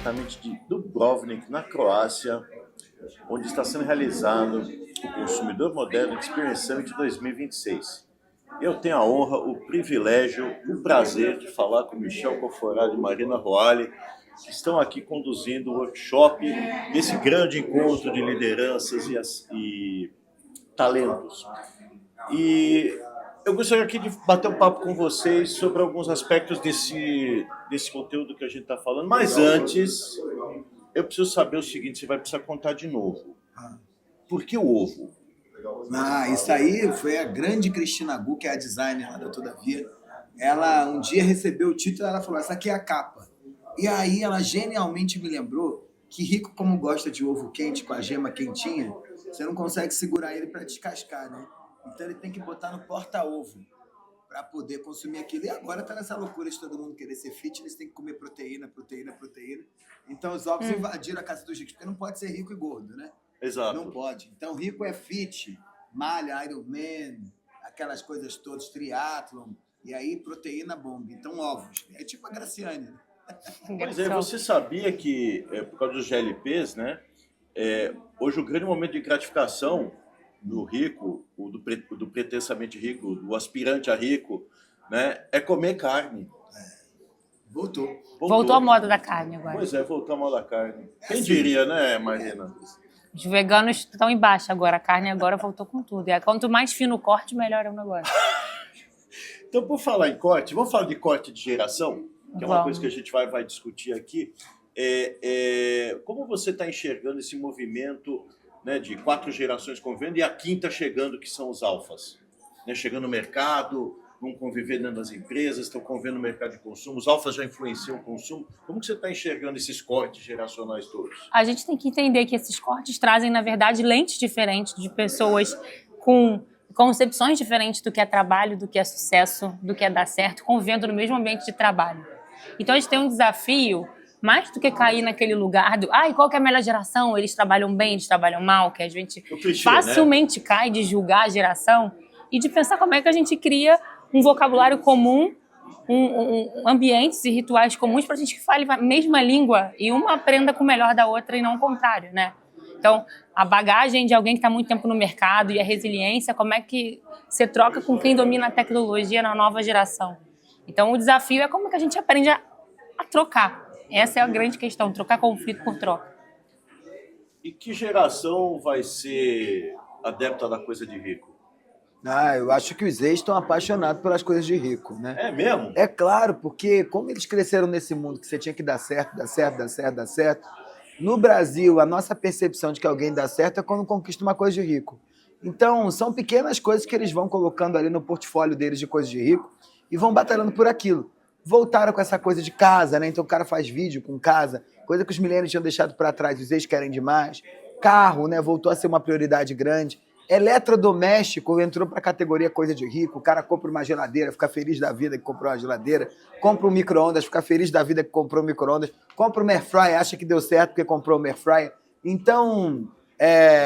diretamente de Dubrovnik, na Croácia, onde está sendo realizado o Consumidor Moderno Experience Summit 2026. Eu tenho a honra, o privilégio, o prazer de falar com Michel Conforado e Marina Roale, que estão aqui conduzindo o workshop desse grande encontro de lideranças e talentos. E eu gostaria aqui de bater um papo com vocês sobre alguns aspectos desse conteúdo que a gente está falando, mas antes eu preciso saber o seguinte, você vai precisar contar de novo. Por que o ovo? Isso aí foi a grande Cristina Gu, que é a designer lá da Todavia. Ela um dia recebeu o título e ela falou, essa aqui é a capa. E aí ela genialmente me lembrou que rico como gosta de ovo quente, com a gema quentinha, você não consegue segurar ele para descascar, né? Então ele tem que botar no porta-ovo para poder consumir aquilo. E agora tá nessa loucura de todo mundo querer ser fitness, tem que comer proteína. Então os ovos invadiram a casa dos ricos, porque não pode ser rico e gordo, né? Exato. Não pode. Então rico é fit, malha, Ironman, aquelas coisas todas, triatlon, e aí proteína bomba. Então ovos. É tipo a Graciane, né? Pois é, você sabia que, por causa dos GLPs, né, hoje o grande momento de gratificação do rico, do pretensamente rico, do aspirante a rico, né, é comer carne. Voltou a moda da carne agora. Pois é, voltou a moda da carne. Quem diria, né, Marina? Os veganos estão embaixo agora, a carne agora voltou com tudo. E quanto mais fino o corte, melhor é o negócio. Então, por falar em corte, vamos falar de corte de geração? Que é uma coisa que a gente vai discutir aqui. Como você está enxergando esse movimento, né, de 4 gerações convivendo e a quinta chegando, que são os alfas? Né, chegando no mercado, vão conviver dentro das empresas, estão convivendo no mercado de consumo, os alfas já influenciam o consumo. Como que você está enxergando esses cortes geracionais todos? A gente tem que entender que esses cortes trazem, na verdade, lentes diferentes de pessoas com concepções diferentes do que é trabalho, do que é sucesso, do que é dar certo, convivendo no mesmo ambiente de trabalho. Então, a gente tem um desafio, mais do que cair naquele lugar do qual que é a melhor geração? Eles trabalham bem, eles trabalham mal, que a gente facilmente cai de julgar a geração e de pensar como é que a gente cria um vocabulário comum, ambientes e rituais comuns para a gente que fale a mesma língua e uma aprenda com o melhor da outra e não o contrário, né? Então, a bagagem de alguém que está muito tempo no mercado e a resiliência, como é que você troca com quem domina a tecnologia na nova geração? Então, o desafio é como que a gente aprende a trocar. Essa é a grande questão, trocar conflito por troca. E que geração vai ser adepta da coisa de rico? Eu acho que os ex estão apaixonados pelas coisas de rico, né? É mesmo? É claro, porque como eles cresceram nesse mundo que você tinha que dar certo, no Brasil, a nossa percepção de que alguém dá certo é quando conquista uma coisa de rico. Então, são pequenas coisas que eles vão colocando ali no portfólio deles de coisas de rico e vão batalhando por aquilo. Voltaram com essa coisa de casa, né? Então o cara faz vídeo com casa, coisa que os milênios tinham deixado para trás, os ex querem demais. Carro, né? Voltou a ser uma prioridade grande. Eletrodoméstico entrou para a categoria coisa de rico. O cara compra uma geladeira, fica feliz da vida que comprou uma geladeira. Compra um micro-ondas, fica feliz da vida que comprou um micro-ondas. Compra um airfryer, acha que deu certo porque comprou um airfryer. Então,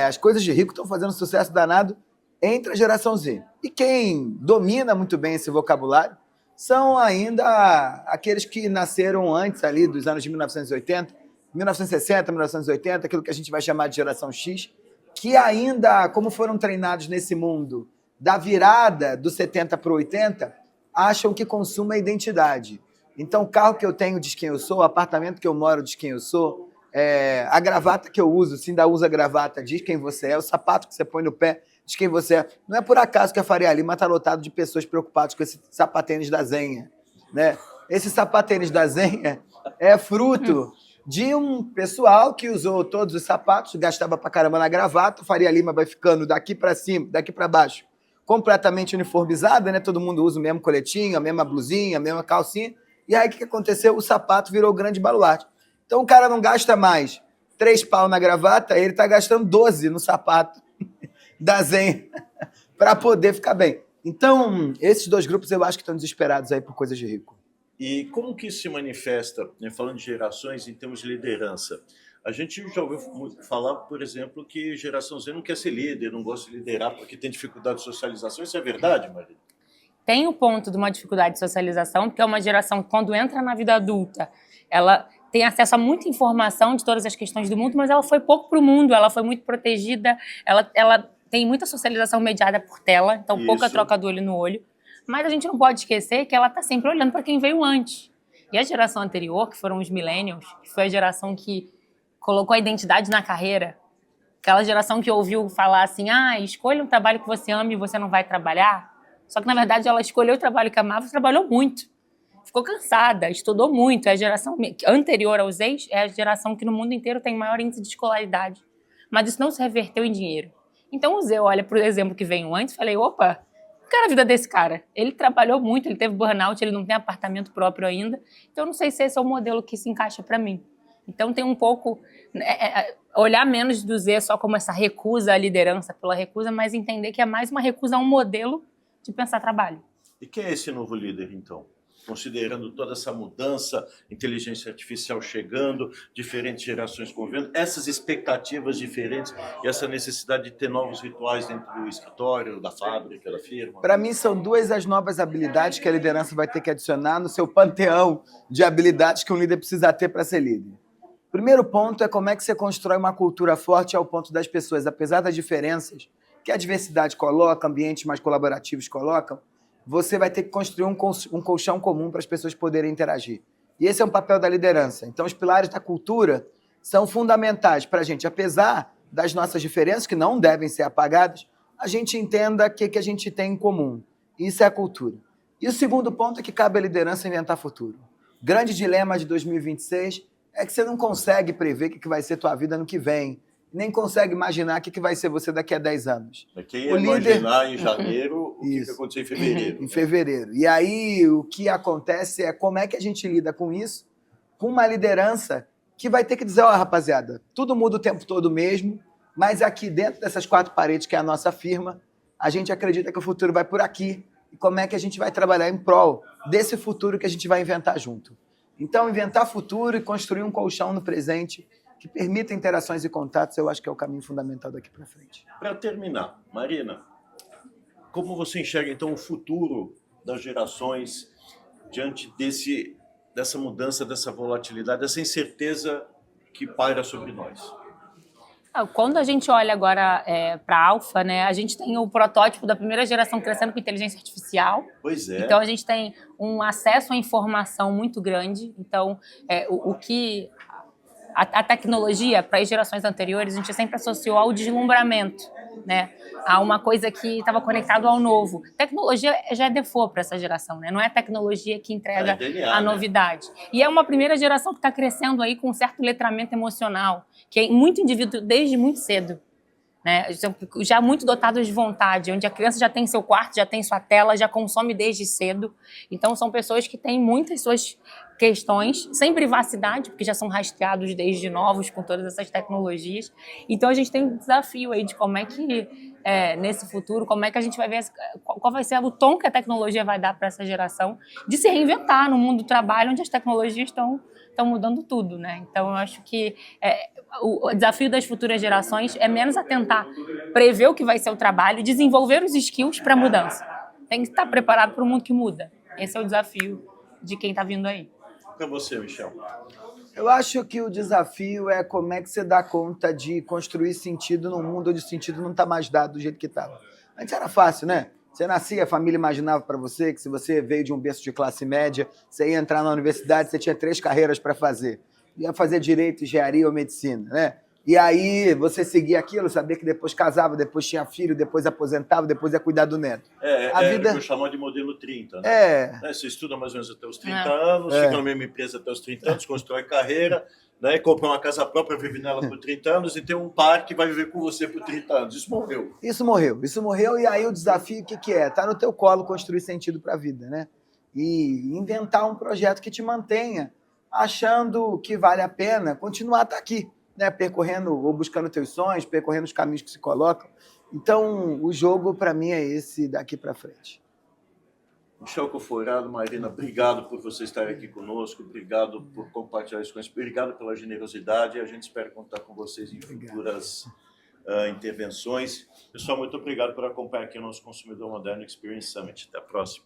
as coisas de rico estão fazendo sucesso danado entre a geração Z. E quem domina muito bem esse vocabulário são ainda aqueles que nasceram antes ali dos anos de 1980, 1960, 1980, aquilo que a gente vai chamar de geração X, que ainda, como foram treinados nesse mundo da virada do 70 para o 80, acham que consumo é identidade. Então, o carro que eu tenho diz quem eu sou, o apartamento que eu moro diz quem eu sou, a gravata que eu uso, se ainda usa gravata, diz quem você é, o sapato que você põe no pé diz quem você é. Não é por acaso que a Faria Lima está lotado de pessoas preocupadas com esse sapatênis da Zenha, né? Esse sapatênis da Zenha é fruto de um pessoal que usou todos os sapatos, gastava pra caramba na gravata, Faria Lima vai ficando daqui pra cima, daqui pra baixo, completamente uniformizada, né? Todo mundo usa o mesmo coletinho, a mesma blusinha, a mesma calcinha. E aí o que aconteceu? O sapato virou o grande baluarte. Então o cara não gasta mais 3 pau na gravata, ele tá gastando 12 no sapato da Zen para poder ficar bem. Então, esses 2 grupos eu acho que estão desesperados aí por coisas de rico. E como que isso se manifesta, né, falando de gerações em termos de liderança? A gente já ouviu falar, por exemplo, que geração Z não quer ser líder, não gosta de liderar porque tem dificuldade de socialização. Isso é verdade, Marina? Tem o ponto de uma dificuldade de socialização, porque é uma geração que, quando entra na vida adulta, ela tem acesso a muita informação de todas as questões do mundo, mas ela foi pouco para o mundo, ela foi muito protegida, ela tem muita socialização mediada por tela, então pouca troca do olho no olho. Mas a gente não pode esquecer que ela está sempre olhando para quem veio antes. E a geração anterior, que foram os millennials, que foi a geração que colocou a identidade na carreira, aquela geração que ouviu falar assim, escolha um trabalho que você ama e você não vai trabalhar. Só que, na verdade, ela escolheu o trabalho que amava e trabalhou muito. Ficou cansada, estudou muito. É a geração anterior aos ex, é a geração que no mundo inteiro tem maior índice de escolaridade. Mas isso não se reverteu em dinheiro. Então, o Zé olha para o exemplo que veio antes e falei, opa, qual era a vida desse cara? Ele trabalhou muito, ele teve burnout, ele não tem apartamento próprio ainda. Então, eu não sei se esse é o modelo que se encaixa para mim. Então, tem um pouco... olhar menos do Zé só como essa recusa à liderança pela recusa, mas entender que é mais uma recusa a um modelo de pensar trabalho. E quem é esse novo líder, então? Considerando toda essa mudança, inteligência artificial chegando, diferentes gerações convivendo, essas expectativas diferentes e essa necessidade de ter novos rituais dentro do escritório, da fábrica, da firma. Para mim, são duas as novas habilidades que a liderança vai ter que adicionar no seu panteão de habilidades que um líder precisa ter para ser líder. O primeiro ponto é como é que você constrói uma cultura forte ao ponto das pessoas, apesar das diferenças que a diversidade coloca, ambientes mais colaborativos colocam, você vai ter que construir um colchão comum para as pessoas poderem interagir. E esse é um papel da liderança. Então, os pilares da cultura são fundamentais para a gente, apesar das nossas diferenças, que não devem ser apagadas, a gente entenda o que a gente tem em comum. Isso é a cultura. E o segundo ponto é que cabe à liderança inventar futuro. O grande dilema de 2026 é que você não consegue prever o que vai ser tua vida no que vem, nem consegue imaginar o que vai ser você daqui a 10 anos. Quem ia imaginar em janeiro o que aconteceu em fevereiro. Em fevereiro. E aí o que acontece é como é que a gente lida com isso, com uma liderança que vai ter que dizer, rapaziada, tudo muda o tempo todo mesmo, mas aqui dentro dessas 4 paredes, que é a nossa firma, a gente acredita que o futuro vai por aqui. E como é que a gente vai trabalhar em prol desse futuro que a gente vai inventar junto. Então, inventar futuro e construir um colchão no presente que permita interações e contatos, eu acho que é o caminho fundamental daqui para frente. Para terminar, Marina, como você enxerga, então, o futuro das gerações diante dessa mudança, dessa volatilidade, dessa incerteza que paira sobre nós? Quando a gente olha agora para a Alpha, né, a gente tem o protótipo da primeira geração crescendo com inteligência artificial. Pois é. Então, a gente tem um acesso à informação muito grande. Então, o que... A tecnologia, para as gerações anteriores, a gente sempre associou ao deslumbramento, né? A uma coisa que estava conectado ao novo. Tecnologia já é default para essa geração, né? Não é a tecnologia que entrega a novidade. Né? E é uma primeira geração que está crescendo aí com um certo letramento emocional, que é muito indivíduo desde muito cedo. Né? Já muito dotados de vontade, onde a criança já tem seu quarto, já tem sua tela, já consome desde cedo. Então, são pessoas que têm muitas suas questões, sem privacidade, porque já são rastreados desde novos com todas essas tecnologias. Então, a gente tem um desafio aí de como é que, nesse futuro, como é que a gente vai ver, qual vai ser o tom que a tecnologia vai dar para essa geração de se reinventar no mundo do trabalho, onde as tecnologias estão mudando tudo, né? Então, eu acho que o desafio das futuras gerações é menos a tentar prever o que vai ser o trabalho e desenvolver os skills para a mudança. Tem que estar preparado para o mundo que muda. Esse é o desafio de quem está vindo aí. Para você, Michel. Eu acho que o desafio é como é que você dá conta de construir sentido num mundo onde o sentido não está mais dado do jeito que estava. Antes era fácil, né? Você nascia, a família imaginava para você que se você veio de um berço de classe média, você ia entrar na universidade, você tinha 3 carreiras para fazer. Ia fazer direito, engenharia ou medicina, né? E aí você seguia aquilo, sabia que depois casava, depois tinha filho, depois aposentava, depois ia cuidar do neto. A vida... eu chamo de modelo 30, né? Você estuda mais ou menos até os 30 anos, fica na mesma empresa até os 30 anos, constrói carreira, né? Compra uma casa própria, vive nela por 30 anos e tem um par que vai viver com você por 30 anos. Isso morreu. Isso morreu e aí o desafio, o que é? Tá no teu colo construir sentido para a vida, né? E inventar um projeto que te mantenha achando que vale a pena continuar aqui, né? Percorrendo ou buscando teus sonhos, percorrendo os caminhos que se colocam. Então, o jogo, para mim, é esse daqui para frente. Michel Coforado, Marina, obrigado por você estar aqui conosco, obrigado por compartilhar isso com a gente, obrigado pela generosidade e a gente espera contar com vocês em futuras intervenções. Pessoal, muito obrigado por acompanhar aqui o nosso Consumidor Moderno Experience Summit. Até a próxima.